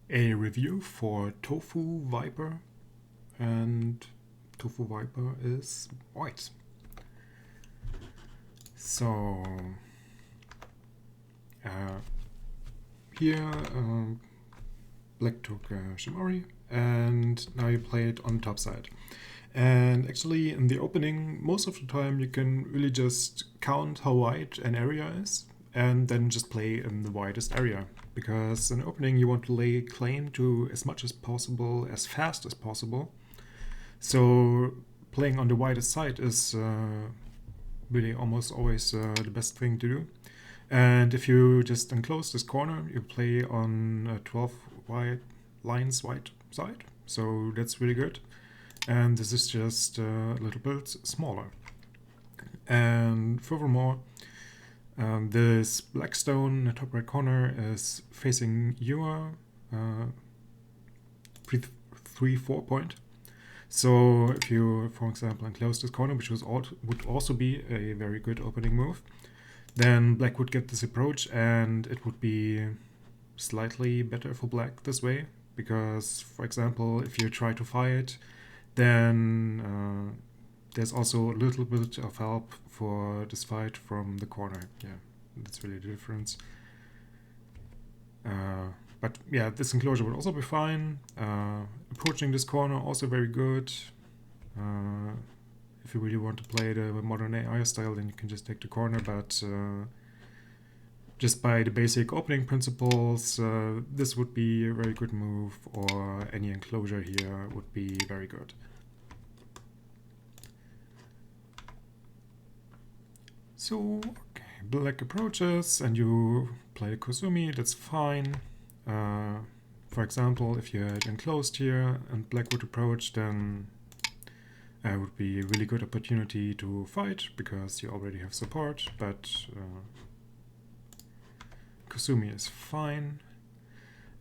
a review for TofuViper, and TofuViper is white. So here black took Shimori, and now you play it on top side. And actually in the opening, most of the time you can really just count how wide an area is and then just play in the widest area. Because in the opening you want to lay claim to as much as possible, as fast as possible. So playing on the widest side is really almost always the best thing to do. And if you just enclose this corner, you play on a 12 wide lines wide side. So that's really good. And this is just a little bit smaller. And furthermore, this black stone in the top right corner is facing your 3-4 point. So if you, for example, enclose this corner, which would also be a very good opening move, then black would get this approach, and it would be slightly better for black this way. Because, for example, if you try to fight, then there's also a little bit of help for this fight from the corner. Yeah, that's really the difference. But yeah, this enclosure would also be fine. Approaching this corner also very good. If you really want to play the modern AI style, then you can just take the corner, but just by the basic opening principles, this would be a very good move, or any enclosure here would be very good. So, okay, black approaches and you play the Kusumi, that's fine. For example, if you had enclosed here and black would approach, then it would be a really good opportunity to fight because you already have support, but Kusumi is fine.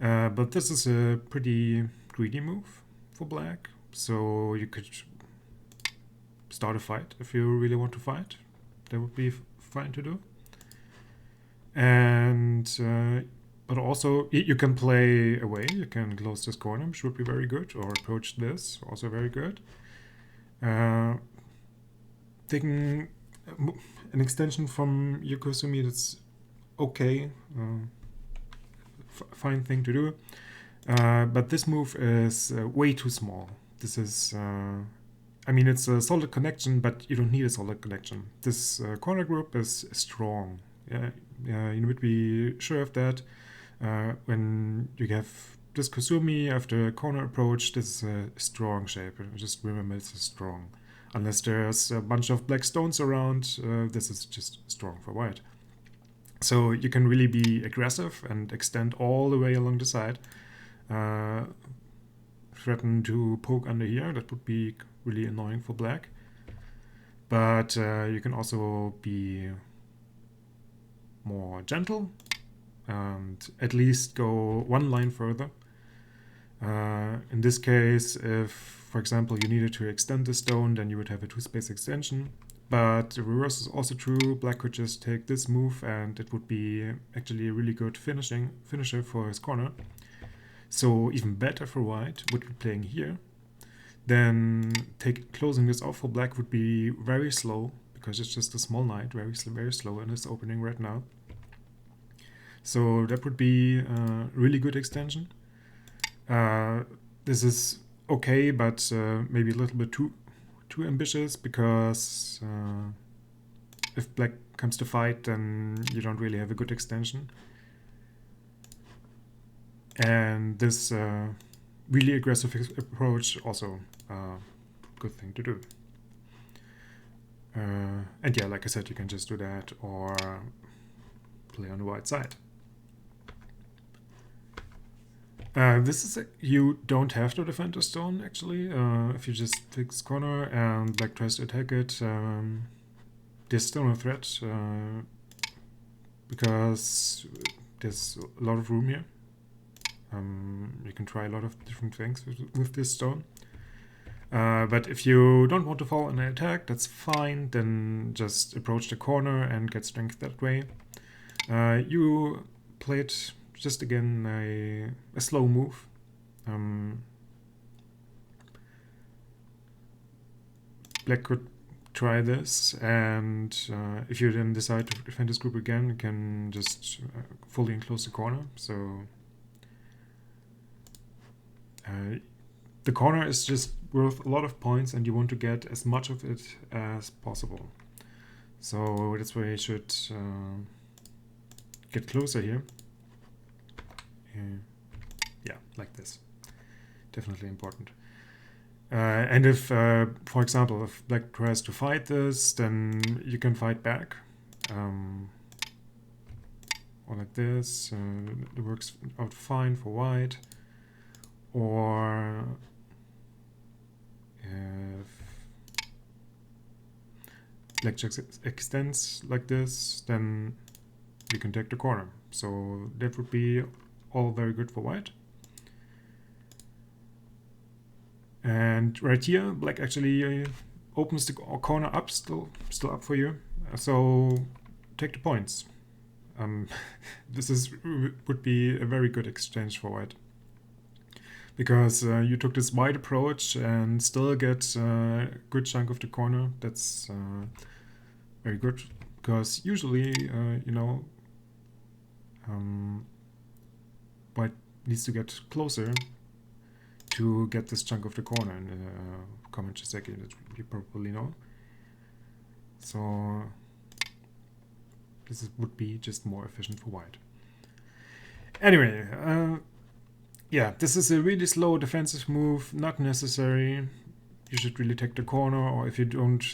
But this is a pretty greedy move for black, so you could start a fight if you really want to fight. That would be fine to do. And but also you can play away. You can close this corner, which would be very good, or approach this, also very good. Taking an extension from your Kusumi, that's okay, fine thing to do. But this move is way too small. This is I mean, it's a solid connection, but you don't need a solid connection. This corner group is strong. You would be sure of that. When you have this Kusumi after a corner approach, this is a strong shape. Just remember, it's strong. Unless there's a bunch of black stones around, this is just strong for white. So you can really be aggressive and extend all the way along the side. Threaten to poke under here, that would be really annoying for black. But you can also be more gentle and at least go one line further. In this case, if, for example, you needed to extend the stone, then you would have a 2-space extension. But the reverse is also true. Black could just take this move and it would be actually a really good finisher for his corner. So even better for white would be playing here. Then closing this off for black would be very slow, because it's just a small knight, very slow in his opening right now. So that would be a really good extension. This is okay, but maybe a little bit too ambitious, because if black comes to fight, then you don't really have a good extension. And this really aggressive approach also good thing to do. And yeah, like I said, you can just do that or play on the white side. This is you don't have to defend a stone actually. If you just fix corner and black tries to attack it, there's still no threat because there's a lot of room here. You can try a lot of different things with this stone. But if you don't want to fall in an attack, that's fine. Then just approach the corner and get strength that way. You played just again a slow move. Black could try this, and if you then decide to defend this group again, you can just fully enclose the corner. So the corner is just worth a lot of points, and you want to get as much of it as possible. So that's why you should get closer here. Yeah, like this. Definitely important. And if, for example, if Black tries to fight this, then you can fight back. Or like this. It works out fine for White. Or if Black just extends like this, then you can take the corner. So that would be all very good for White. And right here, Black actually opens the corner up, still up for you. So take the points. This would be a very good exchange for White, because you took this wide approach and still get a good chunk of the corner. That's very good, because usually, you know, White needs to get closer to get this chunk of the corner in a common Chiseki that you probably know. So this would be just more efficient for White. Anyway, yeah, this is a really slow defensive move, not necessary. You should really take the corner, or if you don't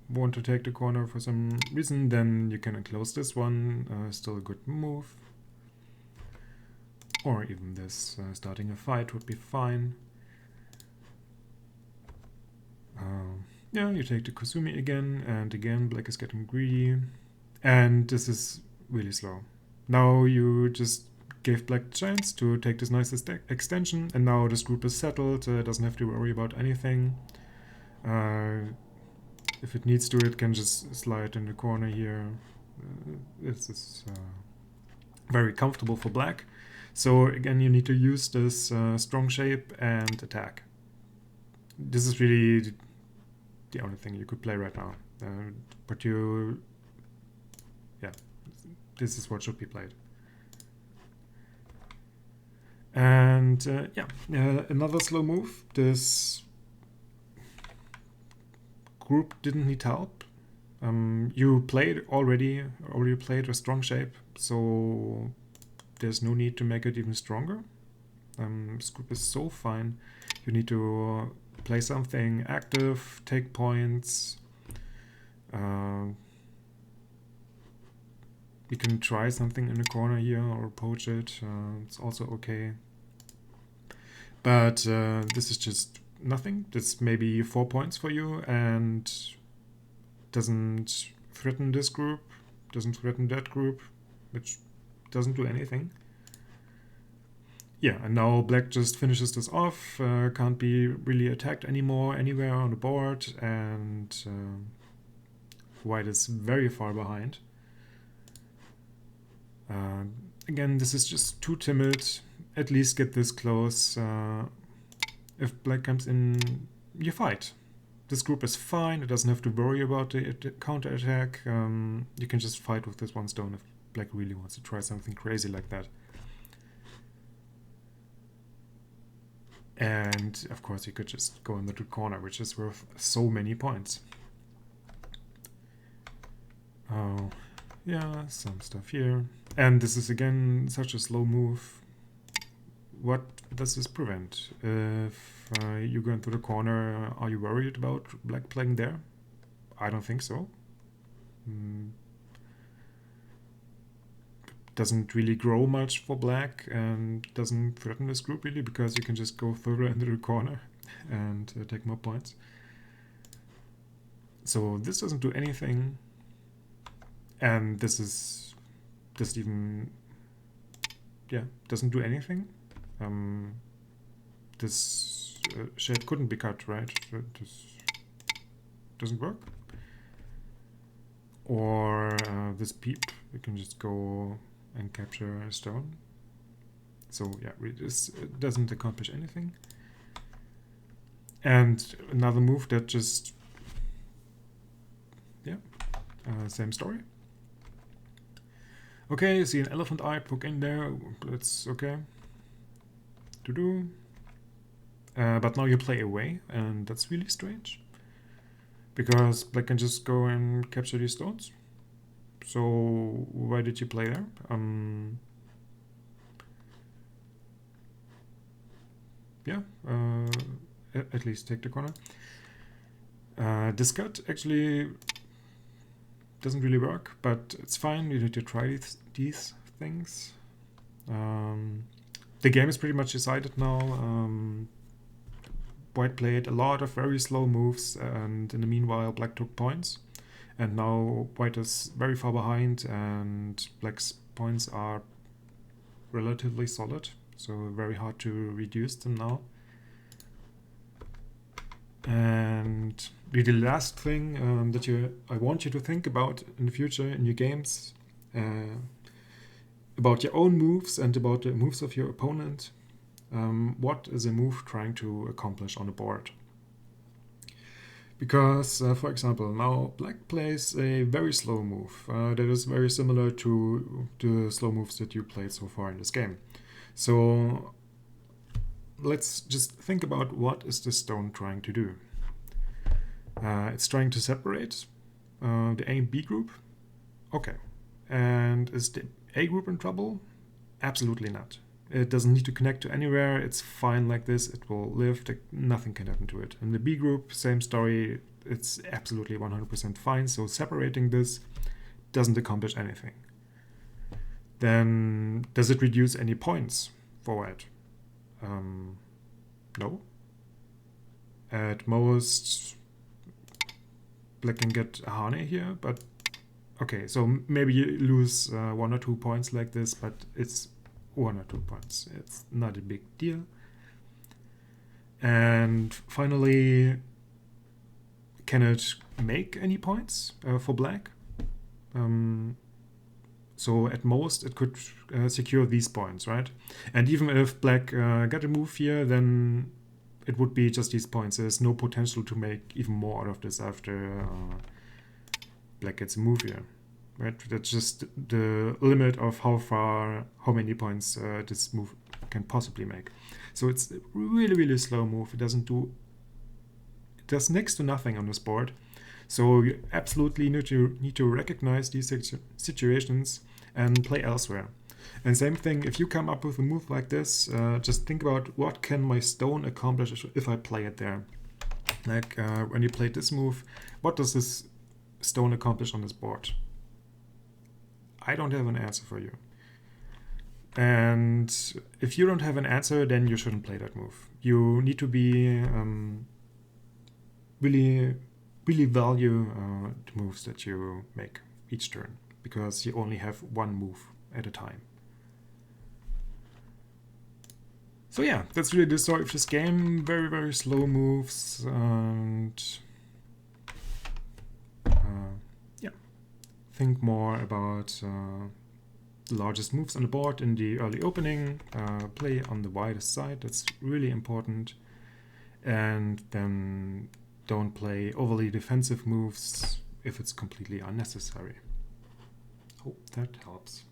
want to take the corner for some reason, then you can enclose this one. Still a good move. Or even this, starting a fight would be fine. Yeah, you take the Kusumi again, and again Black is getting greedy. And this is really slow. Now you just gave Black a chance to take this nice extension, and now this group is settled, doesn't have to worry about anything. If it needs to, it can just slide in the corner here. This is very comfortable for Black. So again, you need to use this strong shape and attack. This is really the only thing you could play right now. But yeah, this is what should be played. And yeah, another slow move. This group didn't need help. You already played a strong shape, so there's no need to make it even stronger. This group is so fine. You need to play something active, take points. You can try something in the corner here or poach it. It's also okay. But this is just nothing. That's maybe 4 points for you and doesn't threaten this group, doesn't threaten that group, which doesn't do anything. Yeah, and now Black just finishes this off, can't be really attacked anymore anywhere on the board, and White is very far behind. Again, this is just too timid. At least get this close. If Black comes in, you fight. This group is fine. It doesn't have to worry about the counter-attack. You can just fight with this one stone if Black really wants to try something crazy like that. And of course you could just go in the corner, which is worth so many points. Oh, yeah, some stuff here. And this is again such a slow move. What does this prevent? If you go into the corner, are you worried about Black playing there? I don't think so. Doesn't really grow much for Black and doesn't threaten this group really, because you can just go further into the corner and take more points. So this doesn't do anything, and this is just even, yeah, doesn't do anything. This shape couldn't be cut, right? This doesn't work. Or this peep, we can just go and capture a stone. So yeah, it doesn't accomplish anything. And another move that just, yeah, same story. Okay, see an elephant eye, poke in there, that's okay to do. But now you play away, and that's really strange. Because black can just go and capture these stones. So why did you play there? Yeah, at least take the corner. This cut actually doesn't really work, but it's fine. You need to try these things. The game is pretty much decided now. White played a lot of very slow moves, and in the meanwhile black took points. And now white is very far behind, and black's points are relatively solid, so very hard to reduce them now. And the last thing that I want you to think about in the future in your games, about your own moves and about the moves of your opponent. What is a move trying to accomplish on the board? Because, for example, now black plays a very slow move that is very similar to the slow moves that you played so far in this game. So let's just think about what is this stone trying to do. It's trying to separate the A and B group. Okay. And is the A group in trouble? Absolutely not. It doesn't need to connect to anywhere. It's fine like this. It will live. Nothing can happen to it. In the B group, same story. It's absolutely 100% fine. So separating this doesn't accomplish anything. Then does it reduce any points for white? No. At most, black can get a honey here, but okay, so maybe you lose 1 or 2 points like this, but it's 1 or 2 points. It's not a big deal. And finally, can it make any points for black? So at most, it could secure these points, right? And even if black got a move here, then it would be just these points. There's no potential to make even more out of this after black gets a move here. Right, that's just the limit of how many points this move can possibly make. So it's a really, really slow move. It does next to nothing on this board. So you absolutely need to recognize these situations and play elsewhere. And same thing, if you come up with a move like this, just think about what can my stone accomplish if I play it there. Like when you played this move, what does this stone accomplish on this board? I don't have an answer for you. And if you don't have an answer, then you shouldn't play that move. You need to be really, really value the moves that you make each turn, because you only have one move at a time. So yeah, that's really the story of this game. Very, very slow moves, and yeah, think more about the largest moves on the board in the early opening. Play on the widest side, that's really important. And then don't play overly defensive moves if it's completely unnecessary. Hope that helps.